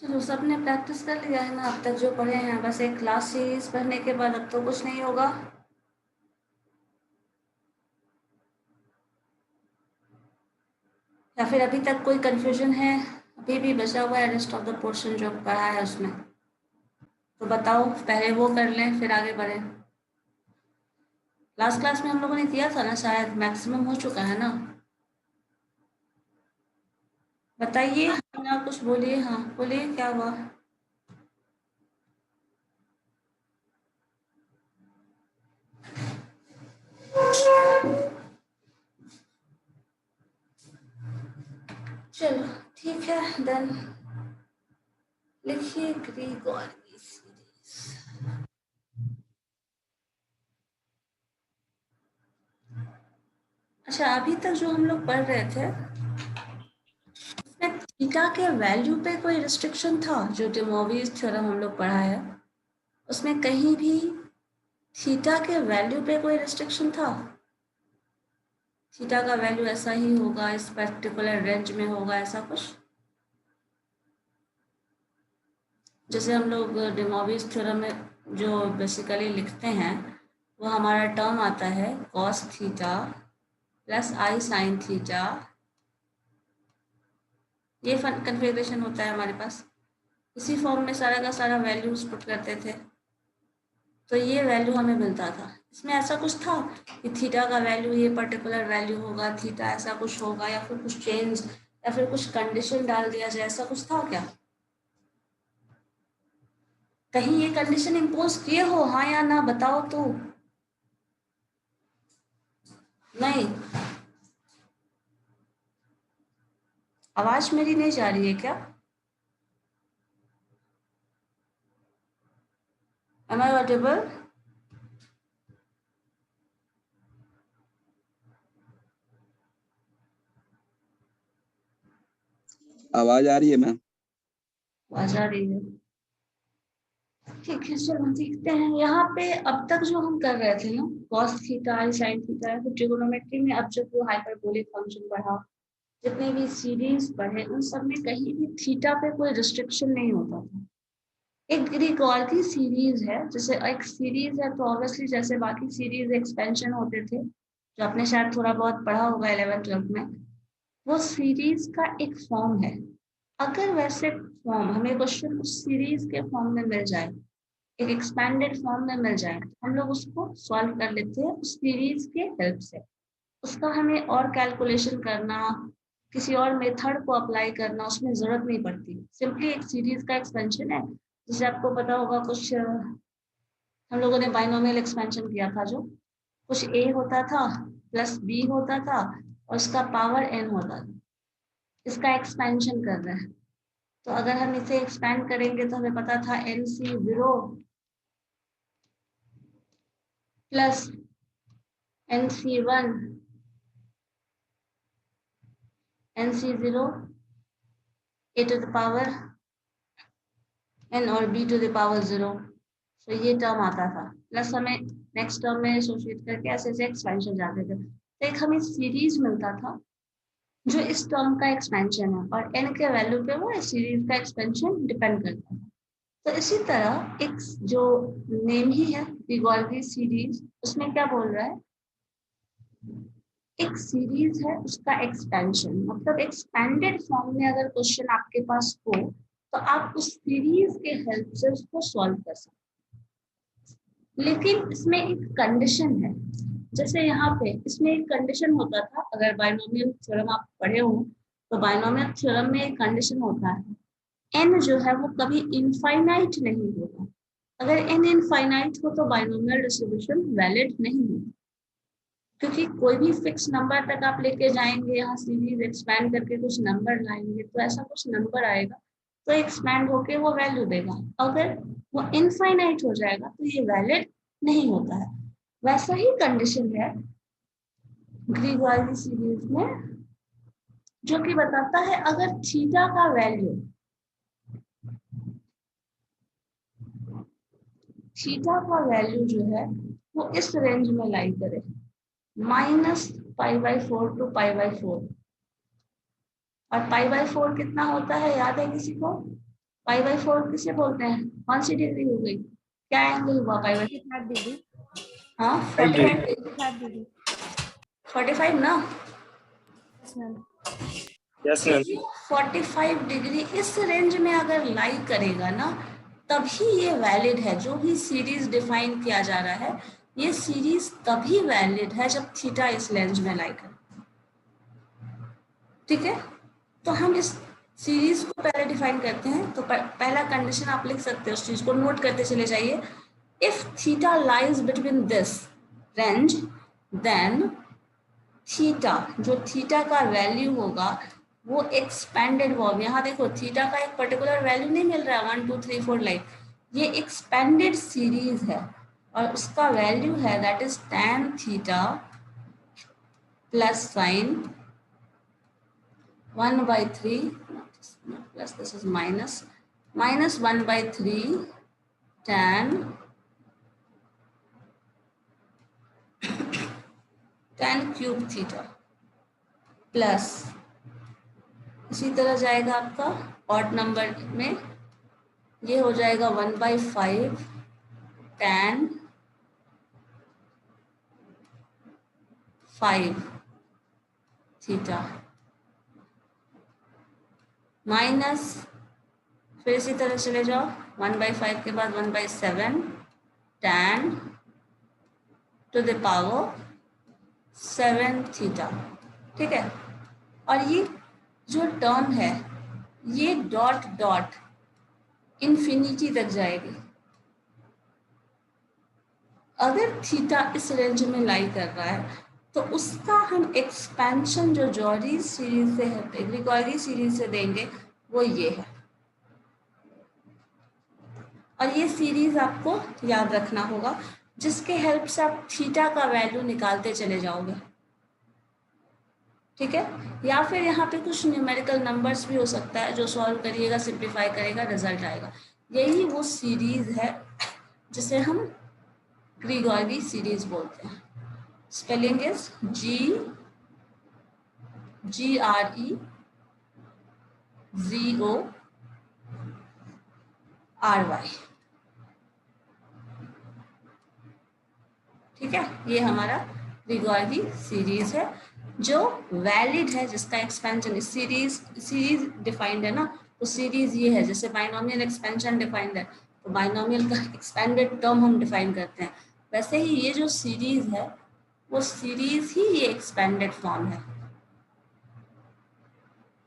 चलो सबने प्रैक्टिस कर लिया है ना अब तक जो पढ़े हैं, बस एक क्लास सीरीज पढ़ने के बाद अब तो कुछ नहीं होगा। या फिर अभी तक कोई कंफ्यूजन है? अभी भी बचा हुआ है रेस्ट ऑफ द पोर्शन जो पढ़ा है उसमें, तो बताओ, पहले वो कर लें फिर आगे बढ़े। लास्ट क्लास में हम लोगों ने किया था ना, शायद मैक्सिमम हो चुका है ना। बताइए, हाँ ना, कुछ बोलिए, हाँ बोलिए, क्या हुआ? चलो ठीक है देन, लिखिए ग्रीगोर की सीरीज। अच्छा, अभी तक जो हम लोग पढ़ रहे थे उसमें थीटा के वैल्यू पे कोई रिस्ट्रिक्शन था? जो डेमोविस थ्योरम हम लोग पढ़ा है उसमें कहीं भी थीटा के वैल्यू पे कोई रिस्ट्रिक्शन था? थीटा का वैल्यू ऐसा ही होगा, इस पर्टिकुलर रेंज में होगा, ऐसा कुछ? जैसे हम लोग डेमोविस थ्योरम में जो बेसिकली लिखते हैं, वो हमारा टर्म आता है cos theta plus i sine theta, ये कन्फिग्रेशन होता है हमारे पास। इसी फॉर्म में सारा का सारा वैल्यूज पुट करते थे, तो ये वैल्यू हमें मिलता था। इसमें ऐसा कुछ था कि थीटा का वैल्यू ये पर्टिकुलर वैल्यू होगा, थीटा ऐसा कुछ होगा, या फिर कुछ चेंज या फिर कुछ कंडीशन डाल दिया जाए, ऐसा कुछ था क्या? कहीं ये कंडीशन इम्पोज किए हो, हाँ या ना, बताओ तो। नहीं, आवाज मेरी नहीं जा रही है क्या? Am I audible? आवाज आ रही है मैम? आवाज आ रही है, ठीक है। चलो देखते हैं यहाँ पे अब तक जो हम कर रहे थे ना, कॉस थीटा साइन थीटा, तो ट्रिगोनोमेट्री में अब जब वो हाइपरबोलिक फंक्शन पढ़ा, जितने भी सीरीज पढ़े, उन सब में कहीं भी थीटा पे कोई रिस्ट्रिक्शन नहीं होता था। एक ग्रीक और की सीरीज है, जैसे एक सीरीज है तो ऑब्वियसली जैसे बाकी सीरीज एक्सपेंशन होते थे, जो आपने शायद थोड़ा बहुत पढ़ा होगा 11th 12th में, वो सीरीज का एक फॉर्म है। अगर वैसे फॉर्म हमें क्वेश्चन उस सीरीज के फॉर्म में मिल जाए, एक एक्सपैंडेड फॉर्म में मिल जाए, तो हम लोग उसको सॉल्व कर लेते हैं उस सीरीज के हेल्प से। उसका हमें और कैलकुलेशन करना, किसी और मेथड को अप्लाई करना उसमें जरूरत नहीं पड़ती। सिंपली एक सीरीज का एक्सपेंशन है। जैसे आपको पता होगा कुछ, हम लोगों ने बाइनोमियल एक्सपेंशन किया था, जो कुछ ए होता था प्लस बी होता था और उसका पावर एन होता था, इसका एक्सपेंशन कर रहे हैं। तो अगर हम इसे एक्सपेंड करेंगे तो हमें पता था N C zero plus N C one N C zero A to the power N और B to the power zero. तो ये टर्म आता था, प्लस हमें नेक्स्ट टर्म में एसोसिएट करके ऐसे ऐसे एक्सपेंशन जाते थे, तो एक हमें सीरीज मिलता था जो इस टर्म का एक्सपेंशन है, और एन के वैल्यू पे वो सीरीज का एक्सपेंशन डिपेंड करता है। तो इसी तरह एक जो नेम ही है फिगोल्गी सीरीज, उसमें क्या बोल रहा है, एक सीरीज है उसका एक्सपेंशन, मतलब एक्सपेंडेड फॉर्म में अगर क्वेश्चन आपके पास हो तो आप उस सीरीज के हेल्प से उसको सॉल्व कर सकते हैं। लेकिन इसमें एक कंडीशन है, जैसे यहाँ पे इसमें एक कंडीशन होता था, अगर बाइनोमियल थ्योरम आप पढ़े हो तो बाइनोमियल थ्योरम में एक कंडीशन होता है, एन जो है वो कभी इनफाइनाइट नहीं होगा। अगर एन इनफाइनाइट हो तो बाइनोमियल डिस्ट्रीब्यूशन वैलिड नहीं होगा, क्योंकि कोई भी फिक्स नंबर तक आप लेके जाएंगे, यहाँ सीरीज एक्सपैंड करके कुछ नंबर लाएंगे तो ऐसा कुछ नंबर आएगा, तो एक्सपैंड होके वो वैल्यू देगा। अगर वो इनफाइनाइट हो जाएगा तो ये वैलिड नहीं होता है। वैसा ही कंडीशन है ग्रीक वाली सीरीज में, जो कि बताता है अगर थीटा का वैल्यू, थीटा का वैल्यू जो है वो इस रेंज में लाई करे, -π/4 टू π/4। और π/4 कितना होता है, याद है किसी को? π/4 किसे बोलते हैं? कौन सी डिग्री हो गई? क्या एंगल हुआ π/4? 45 डिग्री। हाँ 45 डिग्री। 45 डिग्री। 45 ना? Yes ma'am. Yes ma'am. 45 degree इस रेंज में अगर लाई करेगा ना, तभी ये वैलिड है। जो भी सीरीज डिफाइन किया जा रहा है, ये सीरीज तभी वैलिड है जब थीटा इस रेंज में लाई करे। ठीक है, तो हम इस सीरीज को पहले डिफाइन करते हैं। तो पहला कंडीशन आप लिख सकते हो, उस चीज को नोट करते चले जाइए। If theta lies between this range, then theta, जो थीटा का वैल्यू होगा वो एक्सपेंडेड फॉर्म, यहाँ देखो थीटा का एक पर्टिकुलर वैल्यू नहीं मिल रहा है 1 2 3 4 लाइक, ये एक्सपेंडेड सीरीज है और उसका वैल्यू है that is tan theta plus sign 1/3 plus this is minus 1/3 tan cube theta plus, इसी तरह जाएगा आपका ऑड नंबर में, ये हो जाएगा 1/5 tan 5 थीटा माइनस, फिर इसी तरह चले जाओ 1/5 के बाद 1/7 tan to the power 7 theta. ठीक है, और ये जो टर्म है ये डॉट डॉट इन्फिनिटी तक जाएगी। अगर थीटा इस रेंज में लाई कर रहा है तो उसका हम एक्सपेंशन जो जॉरी सीरीज से है, ग्रिगोरी सीरीज से देंगे, वो ये है। और ये सीरीज आपको याद रखना होगा, जिसके हेल्प से आप थीटा का वैल्यू निकालते चले जाओगे। ठीक है, या फिर यहाँ पे कुछ न्यूमेरिकल नंबर्स भी हो सकता है, जो सॉल्व करिएगा, सिंप्लीफाई करेगा, रिजल्ट आएगा। यही वो सीरीज है जिसे हम ग्रिगोरी सीरीज बोलते हैं। Spelling is GREGORY। ठीक है, ये हमारा ग्रिगोरी सीरीज है जो वैलिड है, जिसका एक्सपेंशन सीरीज डिफाइंड है ना, तो सीरीज ये है। जैसे बाइनोमियल एक्सपेंशन डिफाइंड है, तो बाइनोमियल का एक्सपेंडेड टर्म हम डिफाइन करते हैं, वैसे ही ये जो सीरीज है वो सीरीज ही ये एक्सपेंडेड फॉर्म है।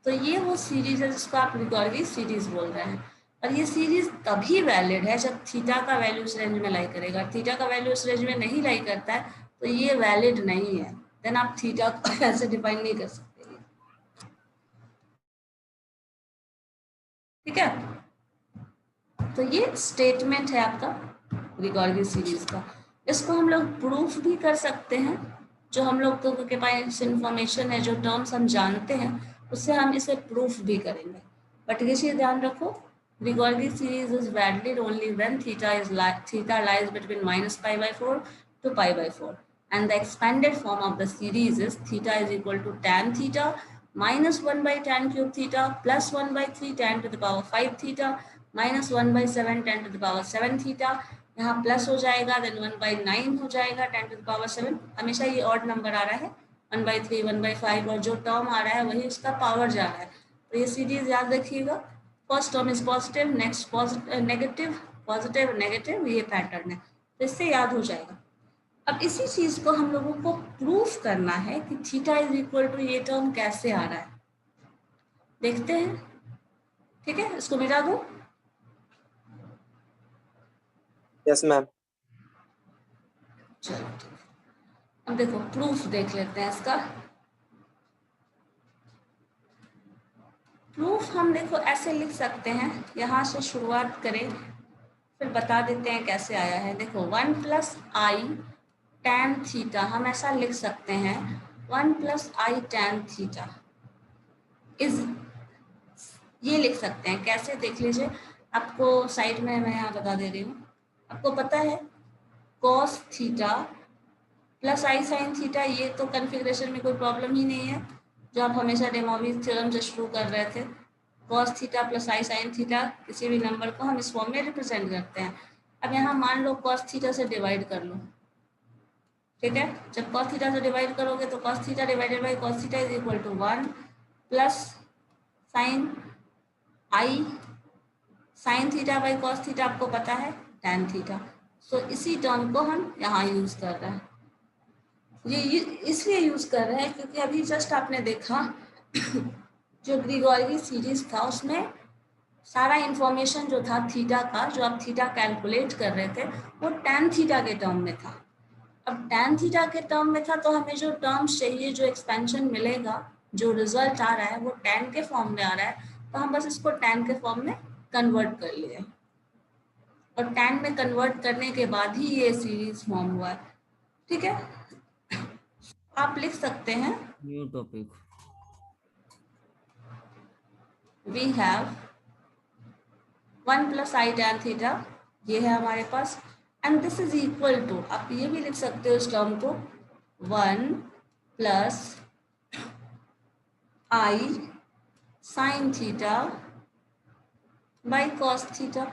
तो ये वो सीरीज है जिसको आप ग्रिगोरी सीरीज बोल रहे हैं। और ये सीरीज तभी वैलिड है जब थीटा का वैल्यू इस रेंज में लाई करेगा। थीटा का वैल्यू इस रेंज में नहीं लाई करता है तो ये वैलिड नहीं है, देन आप थीटा को ऐसे डिफाइन नहीं कर सकते। ठीक है, तो ये स्टेटमेंट है आपका ग्रिगोरी सीरीज का। इसको हम लोग प्रूफ भी कर सकते हैं, जो हम लोग के पास इंफॉर्मेशन है, जो टर्म्स हम जानते हैं, उससे हम इसे प्रूफ भी करेंगे। बट ये चीज ध्यान रखो, Gregory series is valid only when theta lies between -π/4 to π/4, and the expanded form of the series is theta is equal to tan theta minus 1/tan cube theta plus 1/3 tan to the power 5 theta minus 1/7 tan to the power 7 theta। यहाँ plus हो जाएगा, then 1/9 हो जाएगा tan to the power 7। हमेशा ये odd number आ रहा है, 1/3 1/5, और जो टर्म आ रहा है वही उसका पावर जा रहा है। तो ये सीरीज याद रखिएगा, first term is positive, next negative, positive negative, ये पैटर्न है, तो इससे याद हो जाएगा। अब इसी चीज को हम लोगों को प्रूफ करना है कि थीटा इज इक्वल टू ये टर्म कैसे आ रहा है, देखते हैं। ठीक है, इसको मिटा दो। Yes ma'am. चलो ठीक है, अब देखो प्रूफ देख लेते हैं इसका। प्रूफ हम देखो ऐसे लिख सकते हैं, यहाँ से शुरुआत करें फिर बता देते हैं कैसे आया है। देखो 1 + i tan थीटा, हम ऐसा लिख सकते हैं 1 + i tan थीटा इज, ये लिख सकते हैं। कैसे देख लीजिए, आपको साइड में मैं यहाँ बता दे रही हूँ। आपको पता है cos theta plus i sin theta, ये तो कन्फिग्रेशन में कोई प्रॉब्लम ही नहीं है, जो आप हमेशा डेमोविज थ्योरम से शुरू कर रहे थे। cos theta plus i sine theta, किसी भी नंबर को हम इस फॉर्म में रिप्रेजेंट करते हैं। अब यहाँ मान लो cos थीटा से डिवाइड कर लो, ठीक है। जब cos थीटा से डिवाइड करोगे तो cos theta divided by cos theta is equal to 1 plus sine i sine theta by cos theta, आपको पता है tan थीटा। सो इसी टर्म को हम यहाँ यूज कर रहे हैं। ये इसलिए यूज कर रहे हैं क्योंकि अभी जस्ट आपने देखा जो ग्रीगोरी सीरीज था उसमें सारा इंफॉर्मेशन जो था थीटा का, जो आप थीटा कैलकुलेट कर रहे थे, वो tan थीटा के टर्म में था। अब tan थीटा के टर्म में था तो हमें जो टर्म्स चाहिए, जो एक्सपेंशन मिलेगा, जो रिजल्ट आ रहा है वो tan के फॉर्म में आ रहा है, तो हम बस इसको tan के फॉर्म में कन्वर्ट कर लिए और tan में कन्वर्ट करने के बाद ही ये सीरीज फॉर्म हुआ है, ठीक है। आप लिख सकते हैं new topic. We have 1 plus i tan theta, ये है हमारे पास, and this is equal to, आप ये भी लिख सकते हो इस टर्म को 1 plus i sine theta by cos theta.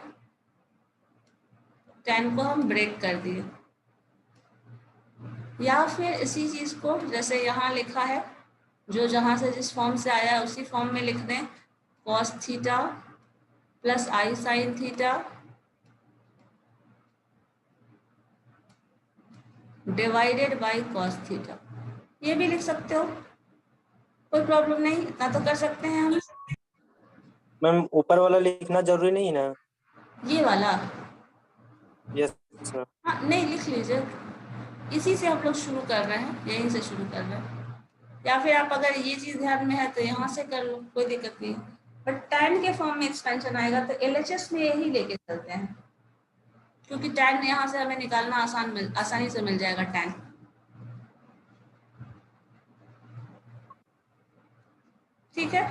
tan को हम ब्रेक कर दिए, या फिर इसी चीज को जैसे यहाँ लिखा है, जो जहाँ से जिस फॉर्म से आया है उसी फॉर्म में लिख दें, cos theta plus i sine theta divided by cos theta, ये भी लिख सकते हो, कोई प्रॉब्लम नहीं, इतना तो कर सकते हैं हम। मैम ऊपर वाला लिखना जरूरी नहीं ना? ये वाला यस मैम। हाँ नहीं, लिख लीजिए, इसी से हम लोग शुरू कर रहे हैं, यहीं से शुरू कर रहे हैं, या फिर आप अगर ये चीज ध्यान में है तो यहाँ से कर लो, कोई दिक्कत नहीं। बट tan के फॉर्म में एक्सपेंशन आएगा तो LHS में यही लेके चलते हैं, क्योंकि tan यहाँ से हमें निकालना आसानी से मिल जाएगा tan। ठीक है,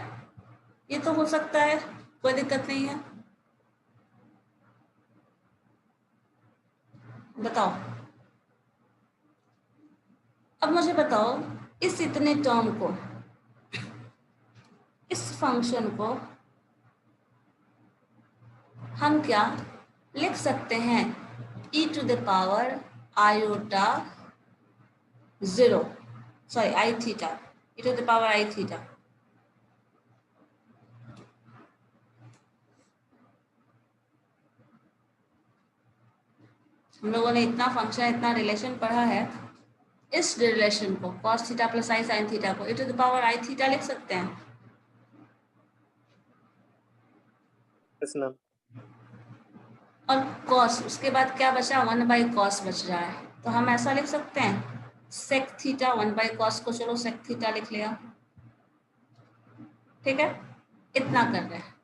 ये तो हो सकता है, कोई दिक्कत नहीं है। बताओ, अब मुझे बताओ, इस इतने टर्म को, इस फंक्शन को हम क्या लिख सकते हैं, e to the power iota 0, sorry i theta, e to the power i theta. हम लोगों ने इतना फंक्शन, इतना रिलेशन पढ़ा है, इस रिलेशन को cos theta plus i sine theta को e to the power i theta लिख सकते हैं। Yes ma'am. और cos, उसके बाद क्या बचा, 1 बाई कॉस बच रहा है, तो हम ऐसा लिख सकते हैं sec थीटा 1 बाई कॉस को, चलो sec थीटा लिख लिया, ठीक है। इतना कर रहे हैं।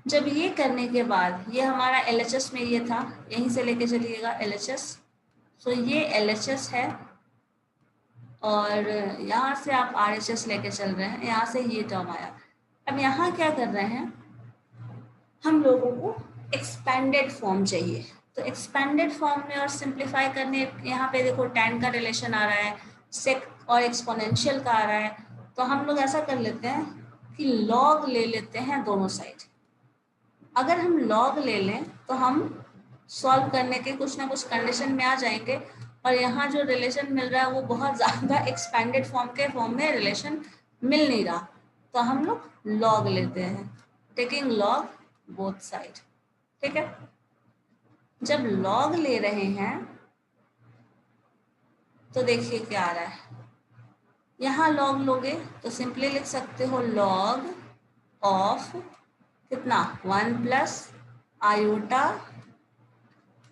जब ये करने के बाद, ये हमारा LHS में ये था, यहीं से लेके चलिएगा LHS, तो ये LHS है और यहाँ से आप RHS लेके चल रहे हैं, यहाँ से ये टर्म आया। अब यहाँ क्या कर रहे हैं, हम लोगों को एक्सपेंडेड फॉर्म चाहिए, तो एक्सपेंडेड फॉर्म में और सिंप्लीफाई करने, यहाँ पे देखो tan का रिलेशन आ रहा है, सेक और एक्सपोनेंशियल का आ रहा है, तो हम लोग ऐसा कर लेते हैं कि लॉग ले लेते हैं दोनों साइड। अगर हम लॉग ले लें तो हम सॉल्व करने के कुछ ना कुछ कंडीशन में आ जाएंगे, और यहाँ जो रिलेशन मिल रहा है वो बहुत ज़्यादा एक्सपेंडेड फॉर्म के फॉर्म में रिलेशन मिल नहीं रहा, तो हम लोग लॉग लेते हैं, टेकिंग लॉग बोथ साइड, ठीक है। जब लॉग ले रहे हैं तो देखिए क्या आ रहा है, यहाँ लॉग लोगे तो सिंपली लिख सकते हो लॉग ऑफ कितना, 1 प्लस आयोटा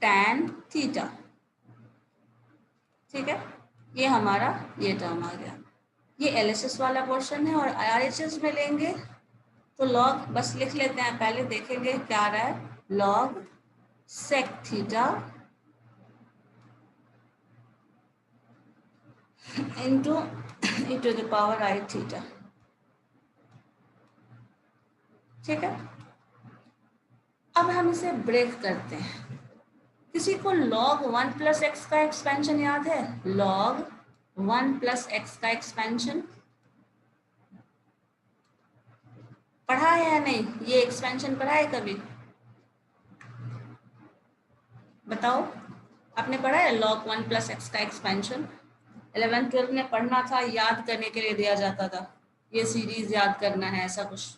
tan थीटा, ठीक है। ये हमारा ये टर्म आ गया, ये LHS वाला पोर्शन है। और RHS में लेंगे तो लॉग बस लिख लेते हैं, पहले देखेंगे क्या आ रहा है, log sec theta into e to the power i theta, ठीक है। अब हम इसे ब्रेक करते हैं। किसी को log 1 प्लस एक्स का एक्सपेंशन याद है, log 1 प्लस एक्स का एक्सपेंशन, पढ़ा है या नहीं? ये एक्सपेंशन पढ़ा है कभी? बताओ, आपने पढ़ा है log 1 प्लस एक्स का एक्सपेंशन? 11th 12th में पढ़ना था, याद करने के लिए दिया जाता था, ये सीरीज याद करना है ऐसा कुछ।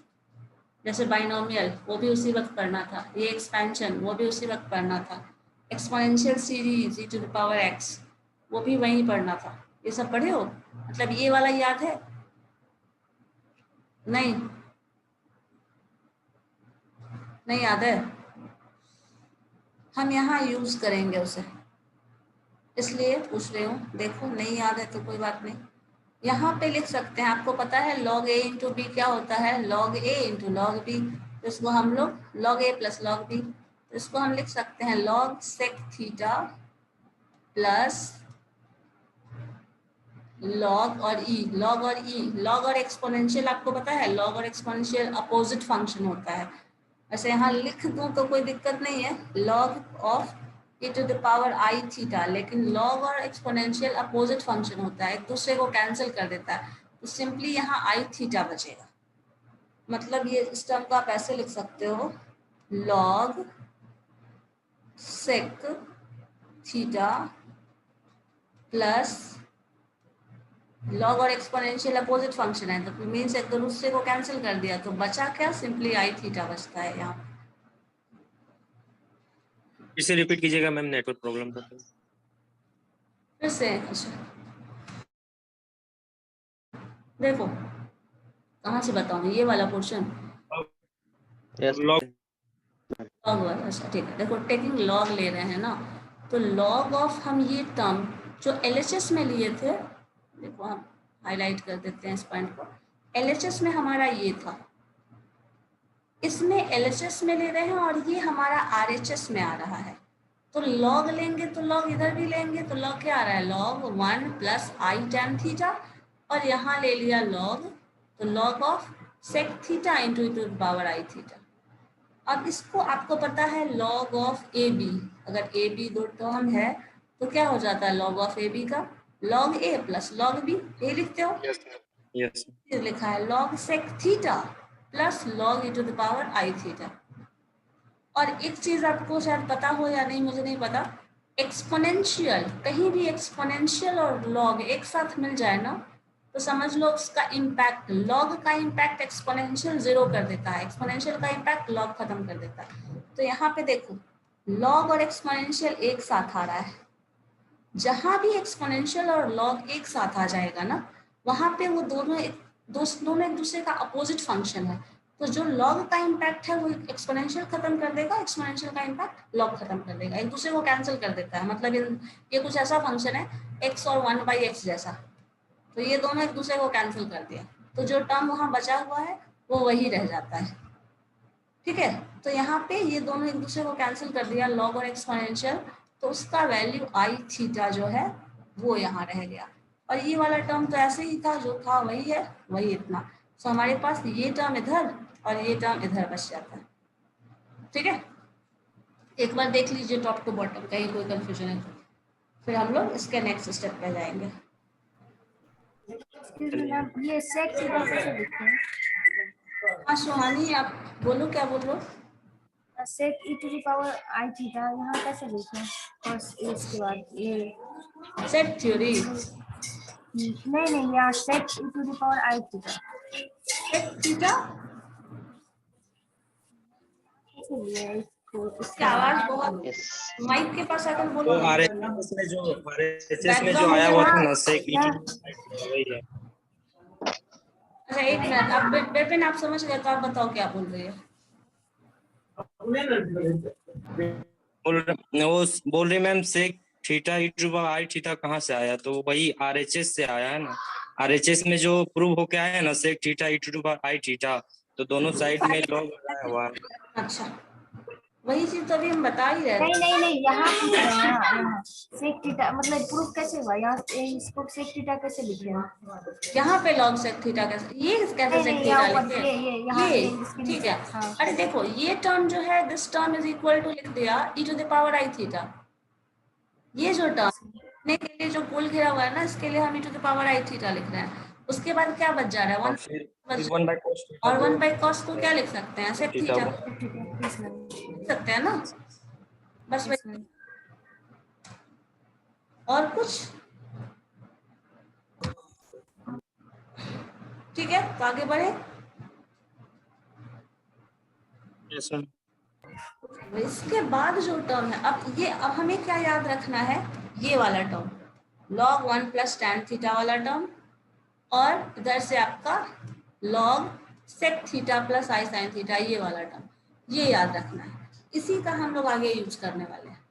जैसे बाइनोमियल, वो भी उसी वक्त पढ़ना था। ये एक्सपेंशन, वो भी उसी वक्त पढ़ना था। Exponential series e to the power x, वो भी वहीं पढ़ना था। ये सब पढ़े हो? मतलब ये वाला याद है? नहीं, नहीं याद है? हम यहाँ यूज करेंगे उसे, इसलिए पूछ रही हूँ। देखो नहीं याद है तो कोई बात नहीं, यहाँ पे लिख सकते हैं। आपको पता है log a इंटू बी क्या होता है? log a into log b, तो इसको हम लोग log a plus log b, तो इसको हम लिख सकते हैं log sec theta plus log और e। log और e, log और एक्सपोनेंशियल आपको पता है, log और एक्सपोनेंशियल अपोजिट फंक्शन होता है। वैसे यहाँ लिख दूं तो कोई दिक्कत नहीं है, log of e to the power i theta, लेकिन log और एक्सपोनेंशियल अपोजिट फंक्शन होता है, एक दूसरे को कैंसिल कर देता है, तो सिंपली यहाँ i थीटा बचेगा। मतलब ये इस टर्म को आप ऐसे लिख सकते हो, log sec theta plus log और एक्सपोनेंशियल अपोजिट फंक्शन है, तो मीन्स एक दूसरे को कैंसिल कर दिया, तो बचा क्या? सिंपली i थीटा बचता है यहाँ। फिर से रिपीट कीजिएगा मैम, नेटवर्क प्रॉब्लम था। फिर से अच्छा देखो, कहाँ से बताऊँ ये वाला पोर्शन? लॉग लॉग वाला, अच्छा ठीक है। देखो टेकिंग लॉग ले रहे हैं ना, तो लॉग ऑफ हम ये टर्म जो LHS में लिए थे, देखो हम हाईलाइट कर देते हैं इस पॉइंट को। LHS में हमारा ये था, इसमें LHS में ले रहे हैं और ये हमारा RHS में आ रहा है, तो लॉग लेंगे तो लॉग इधर भी लेंगे, तो लॉग क्या आ रहा है? log 1 plus i tan theta, और यहाँ ले लिया लॉग, तो log of sec theta into two the power i theta. अब इसको आपको पता है log ऑफ AB, अगर AB दो टर्म है तो क्या हो जाता है log ऑफ AB का? log A plus log B, ये लिखते हो। यस फिर लिखा है log sec theta plus log e to the power i theta. और एक चीज आपको शायद पता हो या नहीं, मुझे नहीं पता, एक्सपोनेंशियल, कहीं भी एक्सपोनेंशियल और लॉग एक साथ मिल जाए ना, तो समझ लो उसका इम्पैक्ट, लॉग का इम्पैक्ट एक्सपोनेंशियल जीरो कर देता है, एक्सपोनेंशियल का इम्पैक्ट लॉग खत्म कर देता है। तो यहाँ पे देखो लॉग और एक्सपोनेंशियल एक साथ आ रहा है, जहां भी एक्सपोनेंशियल और लॉग एक साथ आ जाएगा ना, वहां पे वो दोनों एक दूसरे का अपोजिट फंक्शन है, तो जो लॉग का इम्पैक्ट है वो एक्सपोनेंशियल खत्म कर देगा, एक्सपोनेंशियल का इम्पैक्ट लॉग खत्म कर देगा, एक दूसरे को कैंसिल कर देता है। मतलब ये कुछ ऐसा फंक्शन है x और 1/x जैसा, तो ये दोनों एक दूसरे को कैंसिल कर दिया, तो जो टर्म वहां बचा हुआ है वो वही रह जाता है। ठीक है, तो यहाँ पे ये दोनों एक दूसरे को कैंसिल कर दिया, लॉग और एक्सपोनेंशियल, तो उसका वैल्यू आई थीटा जो है वो यहाँ रह गया, और ये वाला टर्म तो ऐसे ही था, जो था वही है, वही इतना। तो हमारे पास ये टर्म इधर और ये टर्म इधर बच जाता है। ठीक है, एक बार देख लीजिए टॉप टू बॉटम, कहीं कोई कंफ्यूजन है तो फिर हम लोग इसके नेक्स्ट स्टेप पे जाएंगे। ये sec थीटा कैसे लिखते हैं? हाँ सुहानी, आप बोलो, क्या बोल रहे हो? sec e to the power i theta यहाँ कैसे लिखते हैं? फर्स्ट इसके बाद ये सेट थ्योरी, नहीं यहाँ sec e to the power i theta set theta, कैसे लिया है इसको? इसकी आवाज बहुत, माइक के पास आकर बोलो तो ना। आरएचएस में जो आया हुआ था ना सेक वही है। अच्छा एक मिनट, आप बेपिन आप समझ गए तो आप बताओ क्या बोल रही है। वो बोल रही ma'am sec theta e to power i theta कहाँ से आया? तो वही आरएचएस से आया है ना, आरएचएस में जो प्रूव होके आया है ना sec theta e to power i theta, तो दोनों साइड में लॉग लगाया हुआ है। अच्छा वही चीज तो अभी हम बता ही रहे थे। नहीं यहाँ पूछ रहे हैं, यहाँ sec थीटा मतलब प्रूफ कैसे हुआ? यहाँ इसको sec थीटा कैसे लिखे हैं? यहाँ पे log sec थीटा कैसे, ये कैसे sec थीटा लिखे? ये ठीक है। हाँ। अरे देखो ये टर्म जो है, this term is equal to लिख दिया e to the power i theta, ये जो टर्म के लिए जो गोल घेरा हुआ है ना, इसके लिए हम e to the power i theta लिख रहे हैं। उसके बाद क्या बच जा रहा है, और 1 फिर बच, 1 बाय cos थीटा और तो 1 बाई कॉस को क्या लिख सकते हैं, सेक थीटा थीटा ठीक है प्लीज मैम। लिख सकते हैं ना, बस यस वही। मैम। और कुछ, ठीक है तो आगे बढ़े। Yes ma'am. इसके बाद जो टर्म है, अब हमें क्या याद रखना है, ये वाला term log 1 plus tan theta वाला टर्म, और इधर से आपका log sec theta plus i sine theta ये वाला टर्म, ये याद रखना है। इसी का हम लोग आगे यूज करने वाले हैं,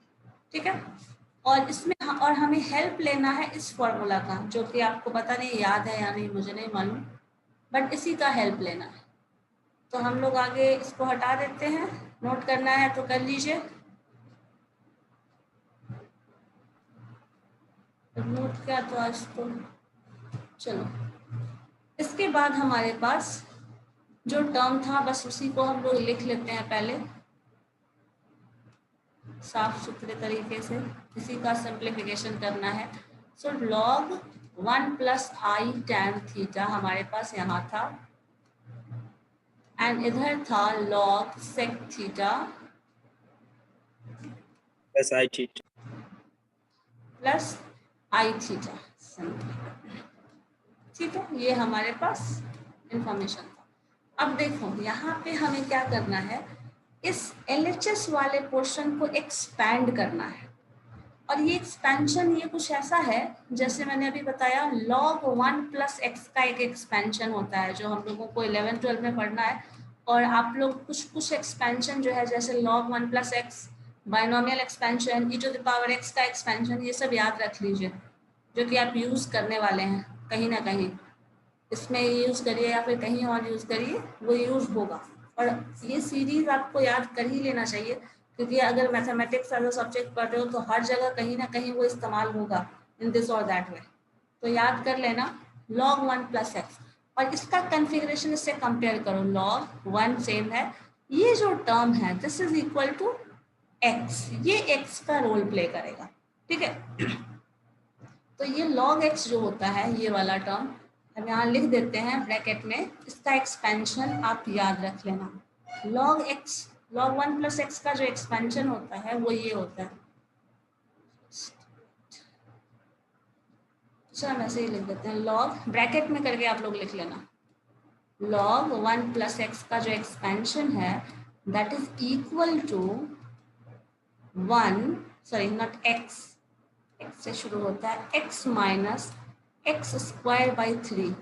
ठीक है। और इसमें और हमें हेल्प लेना है इस फॉर्मूला का, जो कि आपको पता नहीं याद है या नहीं मुझे नहीं मालूम, बट इसी का हेल्प लेना है। तो हम लोग आगे इसको हटा देते हैं, नोट करना है तो कर लीजिए, नोट किया तो आज तो चलो। इसके बाद हमारे पास जो टर्म था बस उसी को हम लोग लिख लेते हैं पहले साफ सुथरे तरीके से, इसी का सिंप्लीफिकेशन करना है। सो log 1 plus i tan theta हमारे पास यहाँ था, एंड इधर था log sec theta plus i theta. Plus i theta, ठीक है। ये हमारे पास इंफॉर्मेशन था। अब देखो यहाँ पे हमें क्या करना है, इस LHS वाले पोर्शन को एक्सपैंड करना है। और ये एक्सपेंशन ये कुछ ऐसा है, जैसे मैंने अभी बताया log 1 प्लस एक्स का एक एक्सपेंशन होता है जो हम लोगों को 11-12 में पढ़ना है। और आप लोग कुछ एक्सपेंशन जो है, जैसे log 1 plus x, binomial expansion, e to the power x का एक्सपेंशन, ये सब याद रख लीजिए, जो कि आप यूज़ करने वाले हैं कहीं ना कहीं, इसमें यूज़ करिए या फिर कहीं और यूज़ करिए, वो यूज़ होगा। और ये सीरीज आपको याद कर ही लेना चाहिए, क्योंकि अगर मैथमेटिक्स एज अ सब्जेक्ट पढ़ रहे हो तो हर जगह कहीं ना कहीं वो इस्तेमाल होगा इन दिस और दैट वे। तो याद कर लेना log 1 प्लस एक्स, और इसका कन्फिग्रेशन इससे कंपेयर करो, log 1 सेम है, ये जो टर्म है this is equal to x, ये एक्स का रोल प्ले करेगा, ठीक है। तो ये log x जो होता है, ये वाला टर्म हम यहाँ लिख देते हैं ब्रैकेट में, इसका एक्सपेंशन आप याद रख लेना, log x, log 1 plus x का जो एक्सपेंशन होता है वो ये होता है, चलो हम ऐसे ही लिख देते हैं, log ब्रैकेट में करके आप लोग लिख लेना, log 1 प्लस एक्स का जो एक्सपेंशन है that is equal to 1, sorry not x, x से शुरू होता है, x minus x square by 3,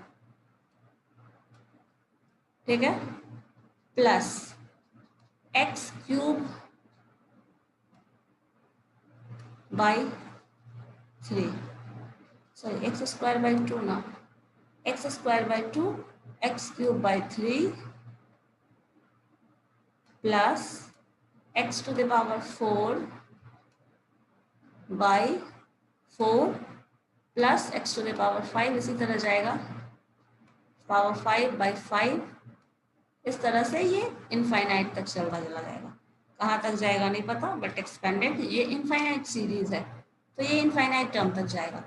ठीक है, plus x cube by 3, sorry x square by 2 ना, x square by 2, x cube by 3 plus x to the power 4 बाई 4 plus x to the power 5, इसी तरह जाएगा पावर 5 बाई 5, इस तरह से ये इनफाइनाइट तक चलता चला जाएगा, कहाँ तक जाएगा नहीं पता, बट एक्सपेंडेड ये इनफाइनाइट सीरीज है तो ये इनफाइनाइट टर्म तक जाएगा।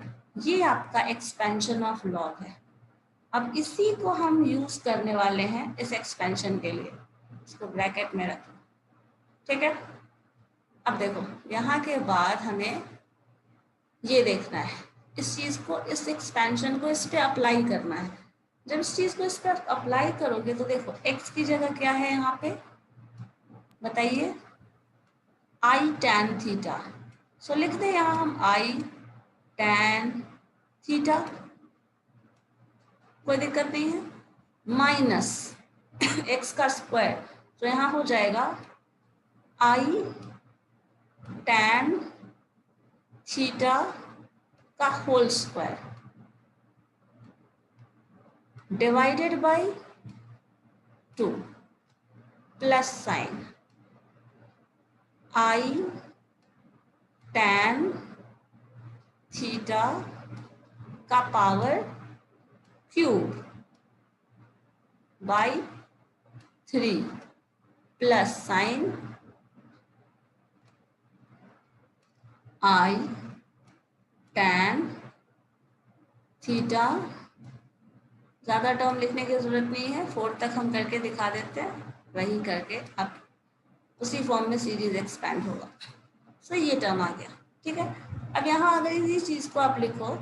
ये आपका एक्सपेंशन ऑफ लॉग है। अब इसी को हम यूज करने वाले हैं इस एक्सपेंशन के लिए, इसको ब्रैकेट में रखें, ठीक है। अब देखो यहाँ के बाद हमें ये देखना है, इस चीज को, इस एक्सपेंशन को इस पे अप्लाई करना है। जब इस चीज को इस पर अप्लाई करोगे तो देखो x की जगह क्या है यहाँ पे बताइए, आई tan थीटा, सो लिख दे यहाँ हम आई tan थीटा, कोई दिक्कत नहीं है, माइनस x का स्क्वायर, तो यहाँ हो जाएगा आई tan थीटा का whole square divided by 2 plus sine i tan theta का power cube by 3 plus sine i tan theta ज़्यादा टर्म लिखने की ज़रूरत नहीं है, 4 तक हम करके दिखा देते हैं, वही करके आप उसी फॉर्म में सीरीज एक्सपैंड होगा। सो ये टर्म आ गया, ठीक है। अब यहाँ अगर इसी चीज़ को आप लिखो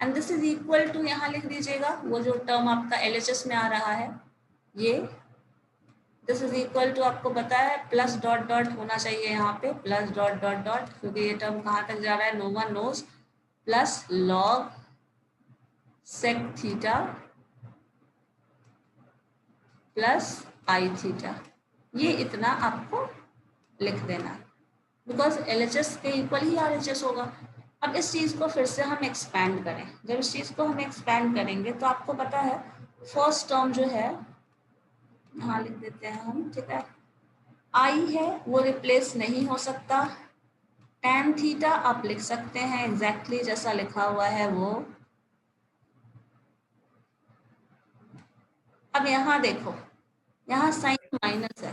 and this is equal to, यहाँ लिख दीजिएगा वो जो टर्म आपका LHS में आ रहा है, ये दिस इज इक्वल टू, आपको पता है प्लस डॉट डॉट होना चाहिए यहाँ पे, प्लस डॉट डॉट डॉट, क्योंकि ये टर्म कहाँ तक जा रहा है, no one knows, plus log sec theta plus i theta, ये इतना आपको लिख देना है, बिकॉज LHS के इक्वल ही RHS होगा। अब इस चीज़ को फिर से हम एक्सपैंड करें, जब इस चीज़ को हम एक्सपैंड करेंगे तो आपको पता है फर्स्ट टर्म जो है, यहाँ लिख देते हैं हम, ठीक है, आई है वो रिप्लेस नहीं हो सकता, tan थीटा आप लिख सकते हैं एग्जैक्टली जैसा लिखा हुआ है वो। अब यहाँ देखो, यहाँ साइन माइनस है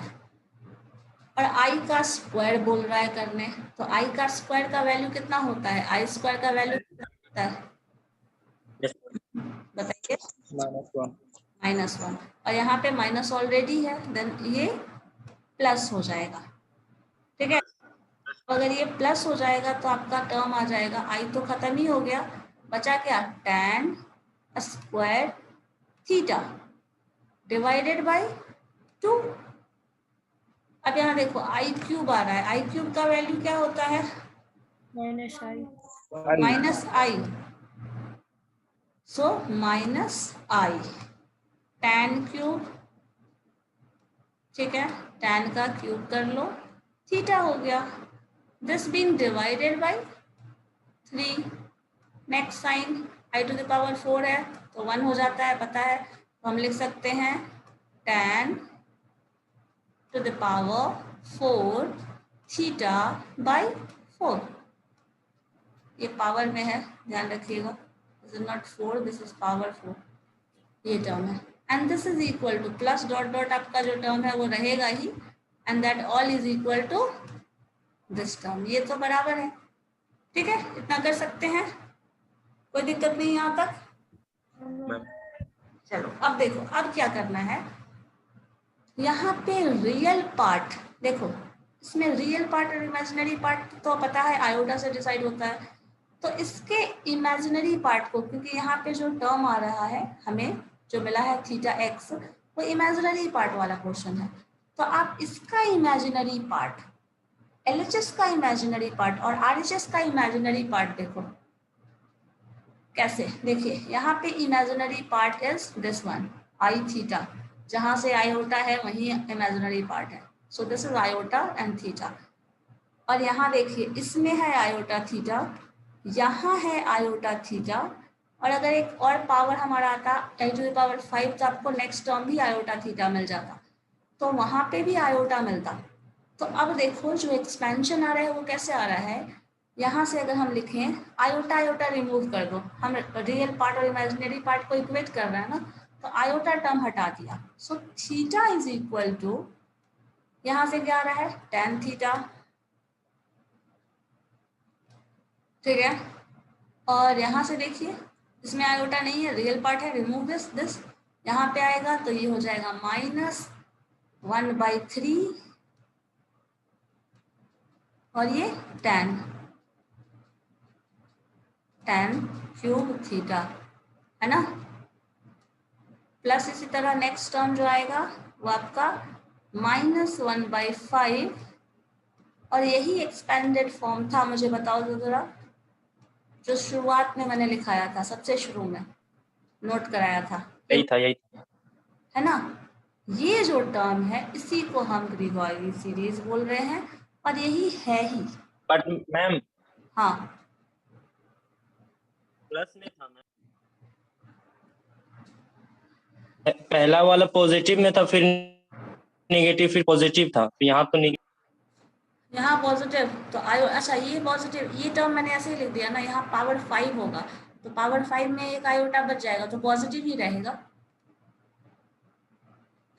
और आई का स्क्वायर बोल रहा है करने, तो आई का स्क्वायर का वैल्यू कितना होता है, आई स्क्वायर का वैल्यू कितना होता है बताइए, -1, और यहाँ पे माइनस ऑलरेडी है, देन ये प्लस हो जाएगा, ठीक है। अगर ये प्लस हो जाएगा तो आपका टर्म आ जाएगा, आई तो खत्म ही हो गया, बचा क्या, tan square theta divided by 2। अब यहाँ देखो आई क्यूब आ रहा है, आई क्यूब का वैल्यू क्या होता है, माइनस आई, सो माइनस आई tan क्यूब, ठीक है, tan का क्यूब कर लो, थीटा हो गया, this being divided by 3, next sine i to the power 4 है तो 1 हो जाता है, पता है, तो हम लिख सकते हैं tan to the power 4 theta by 4, ये पावर में है, ध्यान रखिएगा, this is not 4, this is power 4, ये टर्म है, and this is equal to plus dot dot, आपका जो टर्म है वो रहेगा ही, and that all is equal to this term, ये तो बराबर है, ठीक है, इतना कर सकते हैं, कोई दिक्कत नहीं यहाँ तक। चलो अब देखो, अब क्या करना है, यहाँ पे रियल पार्ट देखो, इसमें रियल पार्ट और इमेजिनरी पार्ट तो पता है आयोटा से डिसाइड होता है, तो इसके इमेजिनरी पार्ट को, क्योंकि यहाँ पे जो टर्म आ रहा है हमें जो मिला है थीटा एक्स, वो इमेजिनरी पार्ट वाला क्वेश्चन है, तो आप इसका इमेजिनरी पार्ट, LHS का इमेजिनरी पार्ट और RHS का इमेजिनरी पार्ट देखो कैसे, देखिए यहाँ पे imaginary part is this one, I theta, जहाँ से आयोटा है वही इमेजिनरी पार्ट है, so this is iota and theta, और यहाँ देखिए इसमें है आयोटा थीटा, यहाँ है आयोटा थीटा, और अगर एक और पावर हमारा आता e⁵ तो आपको नेक्स्ट टर्म भी आयोटा थीटा मिल जाता, तो वहाँ पे भी आयोटा मिलता। तो अब देखो जो एक्सपेंशन आ रहा है वो कैसे आ रहा है, यहाँ से अगर हम लिखें आयोटा आयोटा रिमूव कर दो, हम रियल पार्ट और इमेजिनरी पार्ट को इक्वेट कर रहे हैं ना, तो आयोटा टर्म हटा दिया, so theta is equal to, यहाँ से क्या आ रहा है tan थीटा, ठीक है, और यहाँ से देखिए इसमें आयोटा नहीं है, रियल पार्ट है, रिमूव दिस यहाँ पे आएगा तो ये हो जाएगा -1/3 और ये tan क्यूब थीटा है ना, प्लस इसी तरह नेक्स्ट टर्म जो आएगा वो आपका -1/5, और यही एक्सपेंडेड फॉर्म था, मुझे बताओ जरा, जो शुरुआत में मैंने लिखाया था, सबसे शुरू में नोट कराया था, यही था है ना, ये जो टर्म है इसी को हम ग्रीगोरी सीरीज बोल रहे हैं, और यही है ही, बट मैम हाँ प्लस में था मैम, पहला वाला पॉजिटिव में था, फिर नेगेटिव, फिर पॉजिटिव था, यहाँ तो यहाँ पॉजिटिव तो आयो, अच्छा ये पॉजिटिव, ये टर्म मैंने ऐसे ही लिख दिया ना, यहाँ पावर 5 होगा तो पावर 5 में एक आयोटा बच जाएगा तो पॉजिटिव ही रहेगा,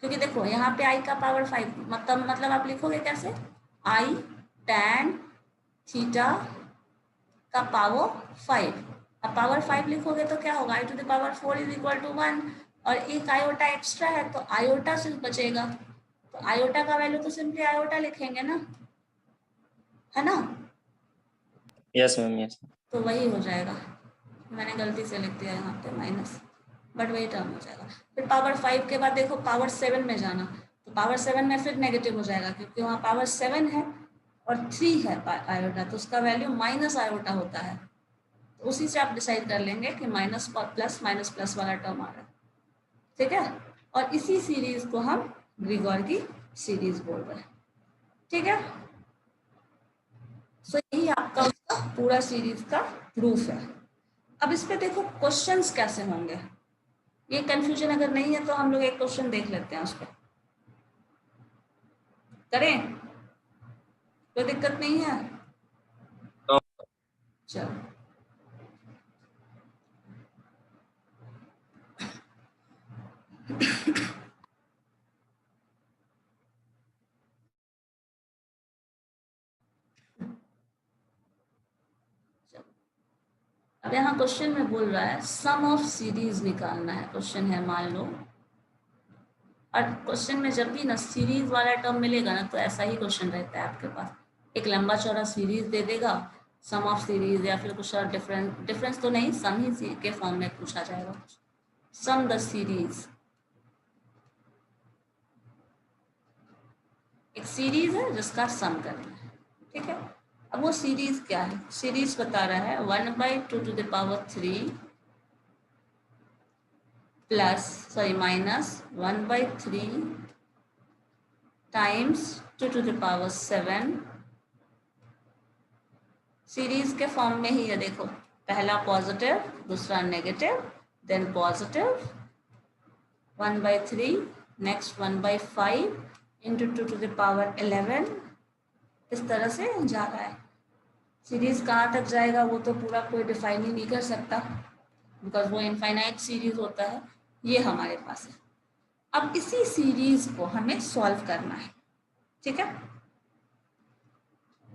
क्योंकि देखो यहाँ पे आई का पावर 5, मतलब आप लिखोगे कैसे, आई tan थीटा का पावर 5, अब पावर 5 लिखोगे तो क्या होगा, i⁴ इज इक्वल टू 1, और एक आयोटा एक्स्ट्रा है तो आयोटा सिर्फ बचेगा, तो आयोटा का वैल्यू तो सिंपली आयोटा लिखेंगे ना, है ना। Yes ma'am yes. तो वही हो जाएगा, मैंने गलती से लिख दिया यहाँ पे माइनस, बट वही टर्म हो जाएगा। फिर पावर 5 के बाद देखो पावर 7 में जाना, तो पावर 7 में फिर नेगेटिव हो जाएगा क्योंकि वहाँ पावर 7 है और 3 है आयोटा, तो उसका वैल्यू माइनस आयोटा होता है। तो उसी से आप डिसाइड कर लेंगे कि माइनस प्लस वाला टर्म आ रहा है, ठीक है। और इसी सीरीज को हम ग्रिगोर की सीरीज बोल रहे हैं, ठीक है। सो यही आपका उसका पूरा सीरीज का प्रूफ है। अब इस पे देखो क्वेश्चंस कैसे होंगे, ये कंफ्यूजन अगर नहीं है तो हम लोग एक क्वेश्चन देख लेते हैं, उस पर करें, कोई दिक्कत नहीं है। चलो अब यहाँ क्वेश्चन में बोल रहा है सम ऑफ सीरीज निकालना है, क्वेश्चन है मान लो। और क्वेश्चन में जब भी ना सीरीज वाला टर्म मिलेगा ना तो ऐसा ही क्वेश्चन रहता है आपके पास, एक लंबा चौड़ा सीरीज दे देगा, सम ऑफ सीरीज या फिर कुछ और डिफरेंस तो नहीं, सम ही के फॉर्म में पूछा जाएगा, सम द सीरीज। एक सीरीज है जिसका सम करना है, ठीक है। अब वो सीरीज क्या है, सीरीज बता रहा है 1/2 प्लस माइनस 1/3 टाइम्स 2⁻7। सीरीज के फॉर्म में ही है, देखो पहला पॉजिटिव दूसरा negative, then positive 1/3 next 1/5 into 2⁻11, इस तरह से जा रहा है। सीरीज कहाँ तक जाएगा वो तो पूरा कोई डिफाइन ही नहीं कर सकता बिकॉज वो इनफाइनाइट सीरीज होता है, ये हमारे पास है। अब इसी सीरीज को हमें सॉल्व करना है, ठीक है,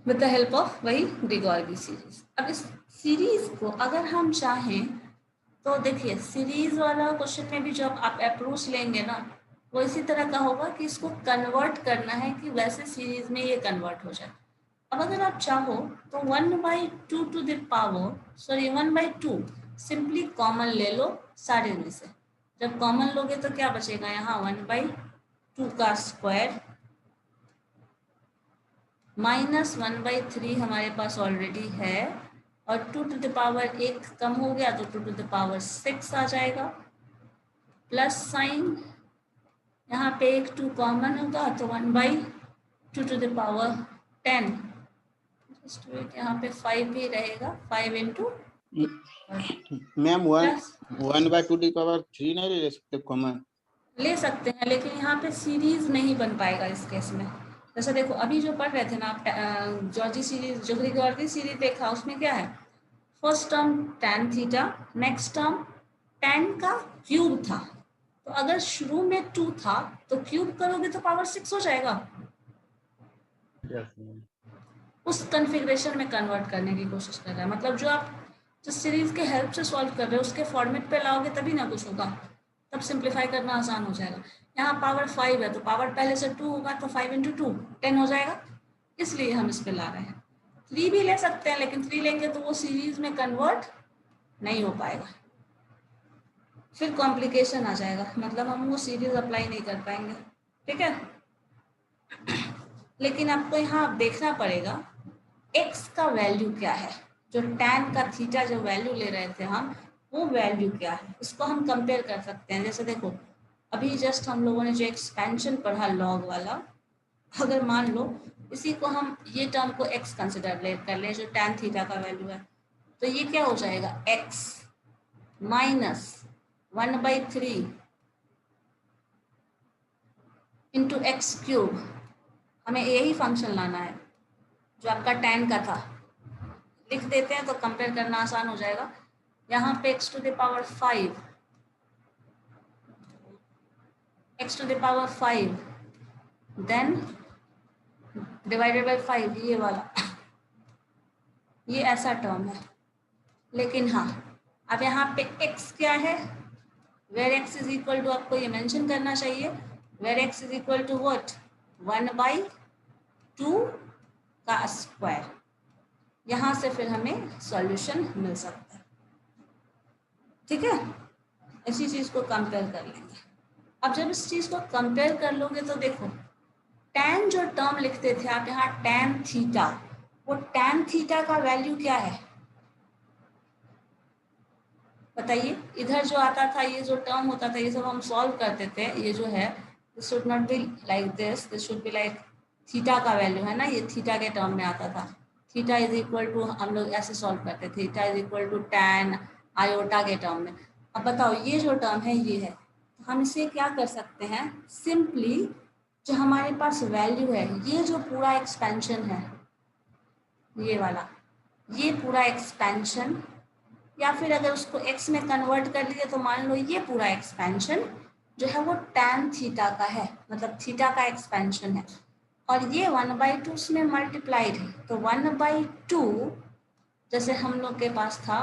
विद द हेल्प ऑफ वही ग्रिगोर की सीरीज। अब इस सीरीज को अगर हम चाहें तो देखिए सीरीज वाला क्वेश्चन में भी जब आप अप्रोच लेंगे ना वो इसी तरह का होगा कि इसको कन्वर्ट करना है कि वैसे सीरीज में ये कन्वर्ट हो जाए। अब अगर आप चाहो तो 1/2 सिंपली कॉमन ले लो सारे में से, जब कॉमन लोगे तो क्या बचेगा यहाँ 1/2 का स्क्वायर माइनस 1/3 हमारे पास ऑलरेडी है और 2⁻1 कम हो गया तो 2⁻6 आ जाएगा, प्लस साइन यहाँ पे एक 2 कॉमन होगा तो 1/2 यहाँ पे 5 भी रहेगा, 5 इंटू मैम 1/2 नहीं ले सकते कॉमन? ले सकते हैं लेकिन यहाँ पे सीरीज नहीं बन पाएगा इस केस में। जैसे देखो अभी जो पढ़ रहे थे ना आप जॉर्जी सीरीज, जो ग्रिगोर की सीरीज देखा उसमें क्या है, first term tan theta, next term tan का क्यूब था, तो अगर शुरू में 2 था तो क्यूब करोगे तो पावर 6 हो जाएगा। उस कॉन्फ़िगरेशन में कन्वर्ट करने की कोशिश कर रहा है, मतलब जो आप जिस सीरीज के हेल्प से सॉल्व कर रहे हो उसके फॉर्मेट पे लाओगे तभी ना कुछ होगा, तब सिंप्लीफाई करना आसान हो जाएगा। यहाँ पावर 5 है तो पावर पहले से 2 होगा तो 5 इंटू 2 10 हो जाएगा, इसलिए हम इस पे ला रहे हैं। 3 भी ले सकते हैं लेकिन 3 लेंगे तो वो सीरीज में कन्वर्ट नहीं हो पाएगा, फिर कॉम्प्लिकेशन आ जाएगा, मतलब हम वो सीरीज अप्लाई नहीं कर पाएंगे, ठीक है। लेकिन आपको यहाँ देखना पड़ेगा x का वैल्यू क्या है, जो tan का थीटा जो वैल्यू ले रहे थे हम वो वैल्यू क्या है, इसको हम कंपेयर कर सकते हैं। जैसे देखो अभी जस्ट हम लोगों ने जो एक्सपेंशन पढ़ा लॉग वाला, अगर मान लो इसी को हम ये टर्म को x कंसिडर कर ले जो tan थीटा का वैल्यू है, तो ये क्या हो जाएगा x minus 1/3 into x cube, हमें यही फंक्शन लाना है जो आपका tan का था, लिख देते हैं तो कंपेयर करना आसान हो जाएगा। यहाँ पे x⁵ देन डिवाइडेड बाय 5, ये वाला ये ऐसा टर्म है। लेकिन हाँ अब यहाँ पे x क्या है where x is equal to, आपको ये मेंशन करना चाहिए, where x is equal to what, 1/2 का स्क्वायर। यहां से फिर हमें सॉल्यूशन मिल सकता है। ठीक है, इसी चीज को कंपेयर कर लेंगे। अब जब इस चीज को कंपेयर कर लोगे तो देखो, tan जो टर्म लिखते थे आप यहाँ tan थीटा, वो tan थीटा का वैल्यू क्या है बताइए। इधर जो आता था, ये जो टर्म होता था, ये सब हम सॉल्व करते थे, ये जो है this should not be like this should be like theta का वैल्यू है ना, ये थीटा के टर्म में आता था। थीटा इज इक्वल टू, हम लोग ऐसे सॉल्व करते थे, theta is equal to tan iota के टर्म में। अब बताओ ये जो टर्म है ये है, तो हम इसे क्या कर सकते हैं, सिंपली जो हमारे पास वैल्यू है, ये जो पूरा एक्सपेंशन है, ये वाला, ये पूरा एक्सपेंशन, या फिर अगर उसको x में कन्वर्ट कर लिए तो मान लो ये पूरा एक्सपेंशन जो है वो tan थीटा का है, मतलब थीटा का एक्सपेंशन है, और ये 1/2 उसमें मल्टीप्लाइड है। तो 1/2 जैसे हम लोग के पास था,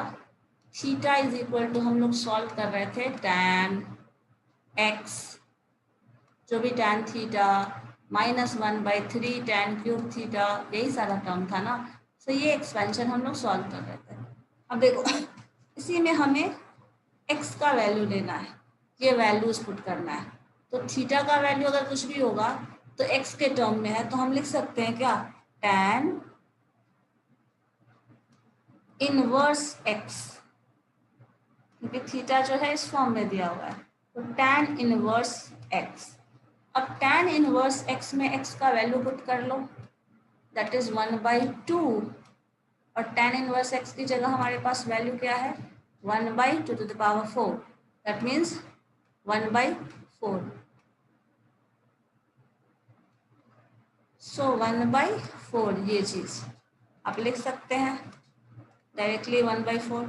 थीटा इज इक्वल टू, हम लोग सॉल्व कर रहे थे tan x, जो भी tan theta -1/3 tan cube theta, यही सारा टर्म था ना। तो ये एक्सपेंशन हम लोग सॉल्व कर रहे थे। अब देखो इसी में हमें x का वैल्यू लेना है, ये वैल्यूज पुट करना है। तो थीटा का वैल्यू अगर कुछ भी होगा तो x के टर्म में है, तो हम लिख सकते हैं क्या, tan इनवर्स x, क्योंकि थीटा जो है इस फॉर्म में दिया हुआ है, तो tan इनवर्स x। अब tan इनवर्स x में x का वैल्यू पुट कर लो, दैट इज 1/2, और tan इनवर्स x की जगह हमारे पास वैल्यू क्या है, 1/2⁴, दैट मीन्स 1/4। सो 1/4 ये चीज आप लिख सकते हैं डायरेक्टली 1/4।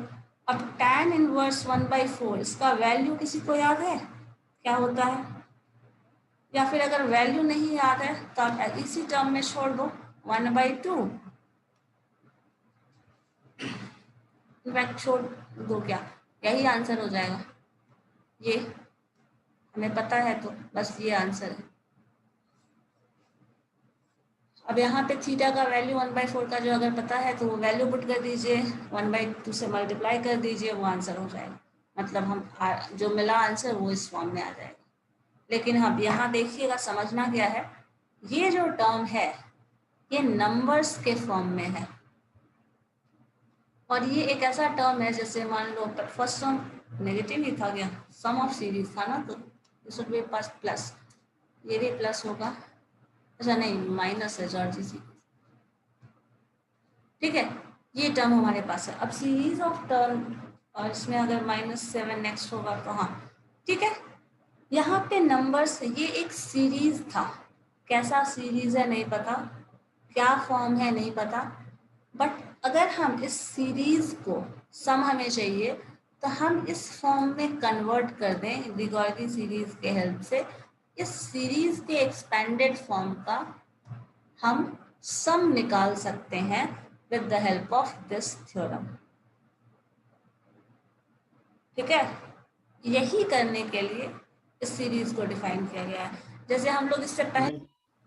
अब tan इनवर्स 1/4, इसका वैल्यू किसी को याद है क्या होता है, या फिर अगर वैल्यू नहीं याद है तो आप इसी टर्म में छोड़ दो 1/2, इनफैक्ट छोड़ दो, क्या यही आंसर हो जाएगा, ये हमें पता है तो बस ये आंसर है। अब यहाँ पे थीटा का वैल्यू 1/4 का जो अगर पता है तो वो वैल्यू पुट कर दीजिए, 1/2 से मल्टीप्लाई कर दीजिए, वो आंसर हो जाएगा। मतलब हम जो मिला आंसर वो इस फॉर्म में आ जाएगा। लेकिन हाँ यहाँ देखिएगा, समझना क्या है, ये जो टर्म है ये नंबर्स के फॉर्म में है, और ये एक ऐसा टर्म है जैसे मान लो फर्स्ट टर्म नेगेटिव ही था क्या, सम ऑफ सीरीज था ना, तो इस भी पास प्लस, ये भी प्लस होगा, अच्छा नहीं माइनस है जॉर्जी सी, ठीक है। ये टर्म हमारे पास है। अब सीरीज ऑफ टर्म, और इसमें अगर -7 नेक्स्ट होगा तो हाँ ठीक है। यहाँ पे नंबर्स, ये एक सीरीज था, कैसा सीरीज है नहीं पता, क्या फॉर्म है नहीं पता, बट अगर हम इस सीरीज को, सम हमें चाहिए, तो हम इस फॉर्म में कन्वर्ट कर दें डिगॉर्गी सीरीज के हेल्प से, इस सीरीज के एक्सपेंडेड फॉर्म का हम सम निकाल सकते हैं with the help of this theorem. ठीक है, यही करने के लिए इस सीरीज को डिफाइन किया गया है। जैसे हम लोग इससे पहले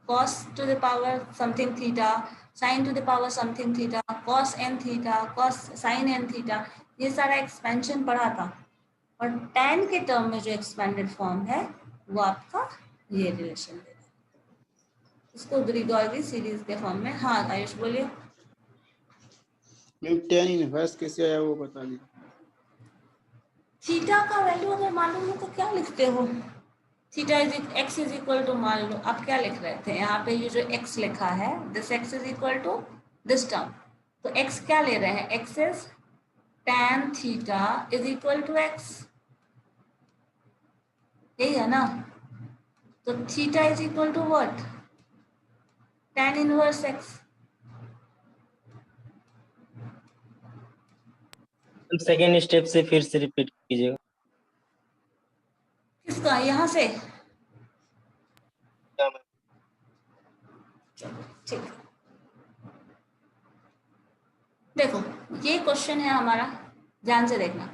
cos to the power something theta, sin to the power something theta, cos n theta, cos sin n theta, ये सारा एक्सपेंशन पढ़ा था, और tan के टर्म में जो एक्सपेंडेड फॉर्म है वो आपका ये रिलेशन है, इसको ग्रिगोरी सीरीज के फॉर्म में। हाँ आयुष बोलिए। मैम tan इनवर्स कैसे आया वो बता दीजिए। थीटा का वैल्यू अगर मालूम हो तो क्या लिखते हो, theta is x is equal to, मान लो आप क्या लिख रहे थे, यहाँ पे ये जो x लिखा है, this x is equal to this term, तो x क्या ले रहे हैं, x is tan theta is equal to x, यही है ना। तो theta is equal to what, tan inverse x। Second step से फिर से रिपीट कीजिएगा। किसका, यहाँ से, क्या मैम? चलो ठीक है। देखो ये क्वेश्चन है हमारा, ध्यान से देखना,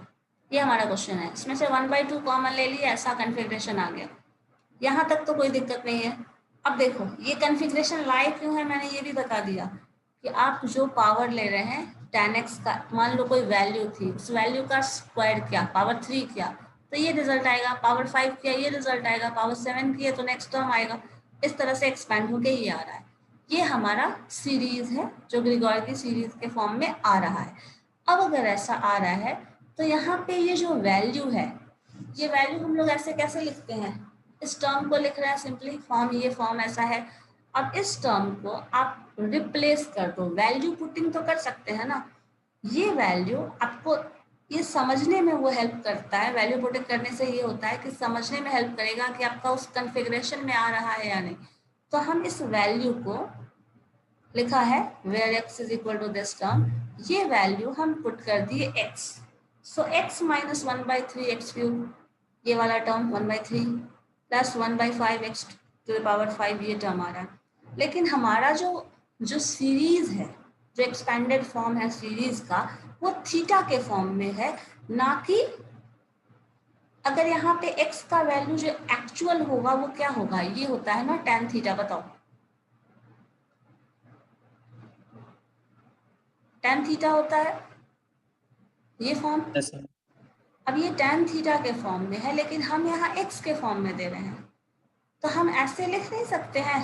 ये हमारा क्वेश्चन है। इसमें से 1/2 कॉमन ले लिया, ऐसा कन्फिग्रेशन आ गया। यहाँ तक तो कोई दिक्कत नहीं है। अब देखो ये कन्फिग्रेशन लाए क्यों है, मैंने ये भी बता दिया कि आप जो पावर ले रहे हैं 10x का, मान लो कोई वैल्यू थी, उस वैल्यू का स्क्वायर किया, पावर 3 किया तो ये रिजल्ट आएगा, पावर 5 किया ये रिजल्ट आएगा, पावर 7 किया तो नेक्स्ट टर्म आएगा। इस तरह से एक्सपेंड होके ये आ रहा है। ये हमारा सीरीज है जो ग्रिगोर की सीरीज के फॉर्म में आ रहा है। अब अगर ऐसा आ रहा है तो यहाँ पे ये जो वैल्यू है, ये वैल्यू हम लोग ऐसे कैसे लिखते हैं, इस टर्म को लिख रहे हैं सिंपली, फॉर्म ये फॉर्म ऐसा है। अब इस टर्म को आप रिप्लेस कर दो, वैल्यू पुटिंग तो कर सकते हैं ना। ये वैल्यू आपको ये समझने में वो हेल्प करता है, वैल्यू पुटिंग करने से ये होता है कि समझने में हेल्प करेगा कि आपका उस कन्फिग्रेशन में आ रहा है या नहीं। तो हम इस वैल्यू को लिखा है where x is equal to this term, ये वैल्यू हम पुट कर दिए x, so x minus 1/3 x cube, ये वाला term 1/3 plus 1/5 x to the power 5, ये टर्म आ रहा है। लेकिन हमारा जो सीरीज है, जो एक्सपेंडेड फॉर्म है सीरीज का, वो थीटा के फॉर्म में है, ना कि अगर यहाँ पे x का वैल्यू जो एक्चुअल होगा वो क्या होगा, ये होता है ना tan थीटा। बताओ tan थीटा होता है ये फॉर्म। Yes, sir. अब ये tan थीटा के फॉर्म में है, लेकिन हम यहाँ x के फॉर्म में दे रहे हैं, तो हम ऐसे लिख नहीं सकते हैं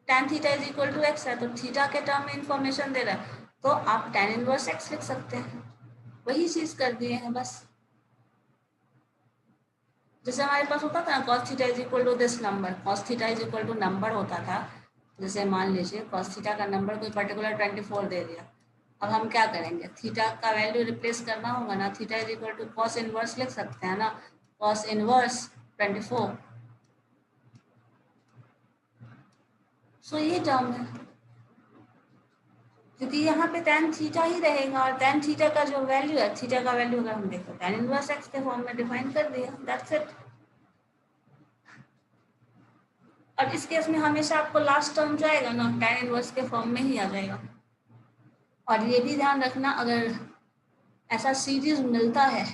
tan theta is equal to x है, तो थीटा के टर्म में इंफॉर्मेशन दे रहा है, तो आप tan इनवर्स x लिख सकते हैं। वही चीज कर दिए हैं बस। जैसे हमारे पास होता था ना cos theta is equal to this number, cos theta is equal to number होता था। जैसे मान लीजिए cos थीटा का नंबर कोई पर्टिकुलर 24 दे दिया, अब हम क्या करेंगे, थीटा का वैल्यू रिप्लेस करना होगा ना, theta is equal to cos inverse लिख सकते हैं ना, cos इनवर्स 24। सो ये टर्म है, क्योंकि यहाँ पे tan थीटा ही रहेगा, और tan थीटा का जो वैल्यू है, थीटा का वैल्यू अगर हम देखो tan इनवर्स x के फॉर्म में डिफाइन कर दिया, दैट्स इट। और इस केस में हमेशा आपको लास्ट टर्म जो आएगा ना tan इनवर्स के फॉर्म में ही आ जाएगा। और ये भी ध्यान रखना, अगर ऐसा सीरीज मिलता है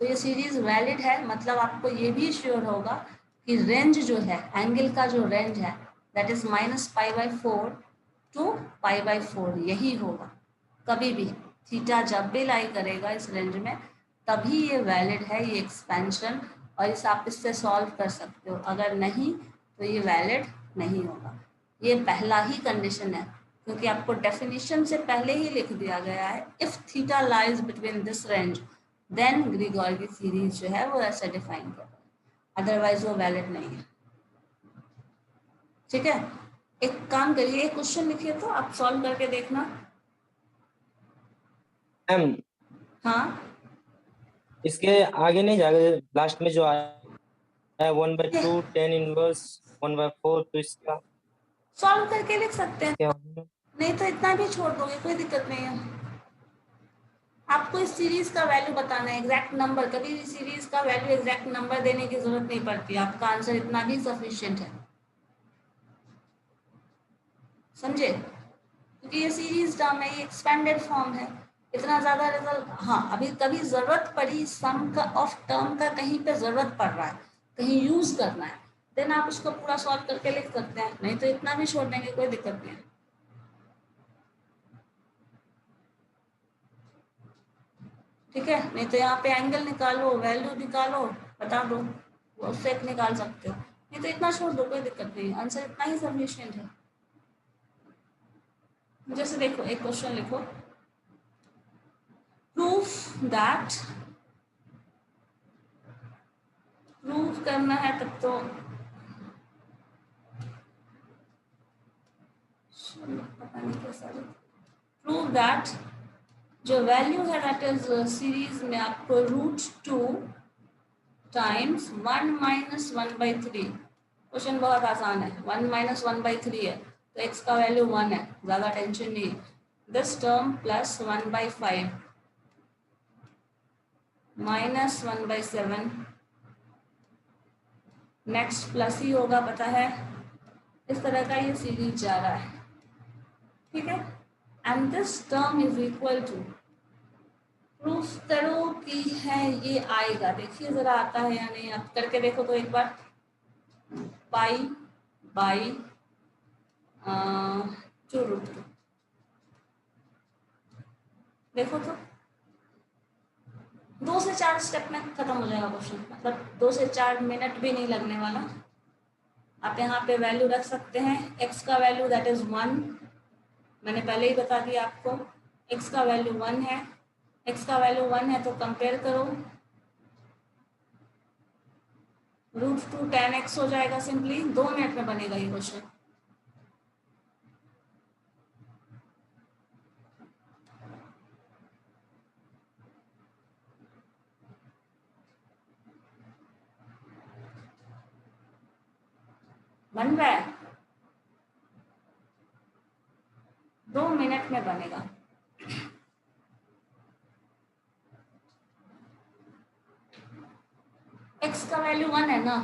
तो ये सीरीज वैलिड है, मतलब आपको ये भी श्योर होगा कि रेंज जो है, एंगल का जो रेंज है, दैट इज -π/4 टू π/4 यही होगा कभी भी। थीटा जब भी लाई करेगा इस रेंज में, तभी ये वैलिड है, ये एक्सपेंशन। और इस आप इससे सॉल्व कर सकते हो, अगर नहीं तो ये वैलिड नहीं होगा। ये पहला ही कंडीशन है, क्योंकि आपको डेफिनेशन से पहले ही लिख दिया गया है, if theta lies between this range then Gregor की सीरीज जो है वो ऐसे डिफाइन कर, अदरवाइज वो वैलिड नहीं है। ठीक है, एक काम करिए, एक क्वेश्चन लिखिए तो आप सॉल्व करके देखना। मैम हाँ इसके आगे नहीं जाएगा, लास्ट में जो आया है 1/2 tan इनवर्स 1/4, तो इसका सॉल्व करके लिख सकते हैं, क्या होगा? नहीं तो इतना भी छोड़ दोगे कोई दिक्कत नहीं है। आपको इस सीरीज का वैल्यू बताना है, एग्जैक्ट नंबर। कभी भी सीरीज का वैल्यू एग्जैक्ट नंबर देने की जरूरत नहीं पड़ती, आपका आंसर इतना भी सफिशिएंट है, समझे? क्योंकि ये सीरीज टर्म है, ये एक्सपेंडेड फॉर्म है, इतना ज्यादा रिजल्ट। हाँ, अभी कभी जरूरत पड़ी सम का ऑफ टर्म का, कहीं पे जरूरत पड़ रहा है, कहीं यूज करना है, देन आप उसको पूरा सॉल्व करके लिख सकते हैं, नहीं तो इतना भी छोड़ देंगे कोई दिक्कत नहीं है। ठीक है, नहीं तो यहाँ पे एंगल निकालो, वैल्यू निकालो, बता दो, वो उससे एक निकाल सकते हो, नहीं तो इतना छोड़ दो कोई दिक्कत नहीं, आंसर इतना ही सफिशिएंट है। जैसे देखो एक क्वेश्चन लिखो, प्रूफ दैट, प्रूफ करना है तब तो पता नहीं कैसा, प्रूव दैट जो वैल्यू है दैट इज सीरीज में आपको √2 टाइम्स 1 - 1/3। क्वेश्चन बहुत आसान है, 1 - 1/3 है तो x का वैल्यू 1 है, ज्यादा टेंशन नहीं है। This term plus 1/5 minus 1/7, next plus ही होगा पता है, इस तरह का ये सीरीज जा रहा है। ठीक है, and this term is equal to proof करो कि है ये आएगा, देखिए जरा आता है या नहीं, आप करके देखो तो एक बार। पाई बाई 2√2, देखो तो 2 से 4 स्टेप में खत्म हो जाएगा क्वेश्चन, मतलब 2 से 4 मिनट भी नहीं लगने वाला। आप यहाँ पे वैल्यू रख सकते हैं, x का वैल्यू दैट इज 1, मैंने पहले ही बता दिया आपको, x का वैल्यू 1 है, x का वैल्यू 1 है तो कंपेयर करो, √2 10x हो जाएगा, सिंपली 2 मिनट में बनेगा ये क्वेश्चन। बन रहा है, 2 मिनट में बनेगा। x का वैल्यू 1 है ना,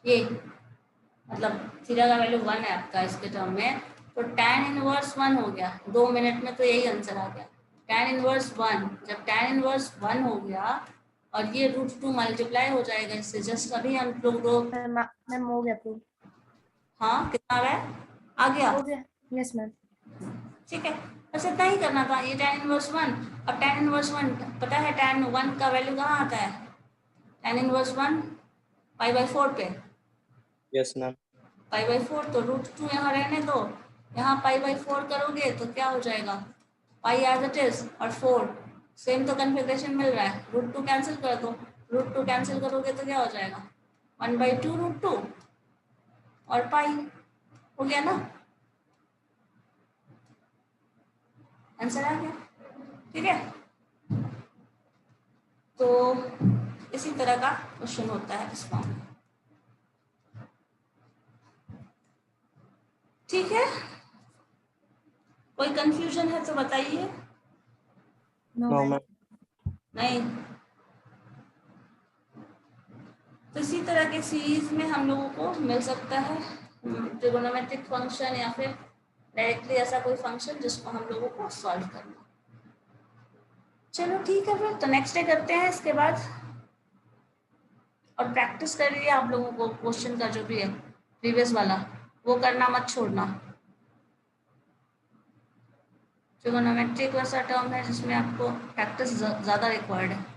ये मतलब थीटा का वैल्यू 1 है आपका इसके टर्म में, तो tan इनवर्स 1 हो गया, 2 मिनट में तो यही आंसर आ गया, tan इनवर्स 1। जब tan इनवर्स 1 हो गया और ये √2 मल्टीप्लाई हो जाएगा इससे, जस्ट अभी हम लोग मैम हो गया प्रूफ, हाँ कितना आ रहा है, आ गया, हो गया, यस मैम। ठीक है, बस इतना ही करना था, ये tan इनवर्स 1। अब tan इनवर्स 1 पता है, tan 1 का वैल्यू कहाँ आता है, tan इनवर्स 1 π/4 पे, यस मैम। π/4, तो √2 यहाँ रहने दो, यहाँ π/4 करोगे तो क्या हो जाएगा, पाई एज इट इज और 4 सेम तो कन्फिग्रेशन मिल रहा है, √2 कैंसिल कर दो, √2 कैंसिल करोगे तो क्या हो जाएगा, 1/2 √2 और पाई, हो गया ना, आंसर आ गया, ठीक है। तो इसी तरह का क्वेश्चन होता है इस फॉर्म में, ठीक है। कोई कंफ्यूजन है तो बताइए। No no ma'am. मैम। नहीं, तो इसी तरह के सीरीज में हम लोगों को मिल सकता है ट्रिगोनोमेट्रिक फंक्शन या फिर डायरेक्टली ऐसा कोई फंक्शन जिसको हम लोगों को सॉल्व करना। चलो ठीक है, फिर तो नेक्स्ट डे करते हैं इसके बाद, और प्रैक्टिस करिए आप लोगों को क्वेश्चन का जो भी है प्रीवियस वाला, वो करना मत छोड़ना। ट्रिगोनोमेट्रिक वैसा टर्म है जिसमें आपको प्रैक्टिस ज़्यादा रिक्वायर्ड है।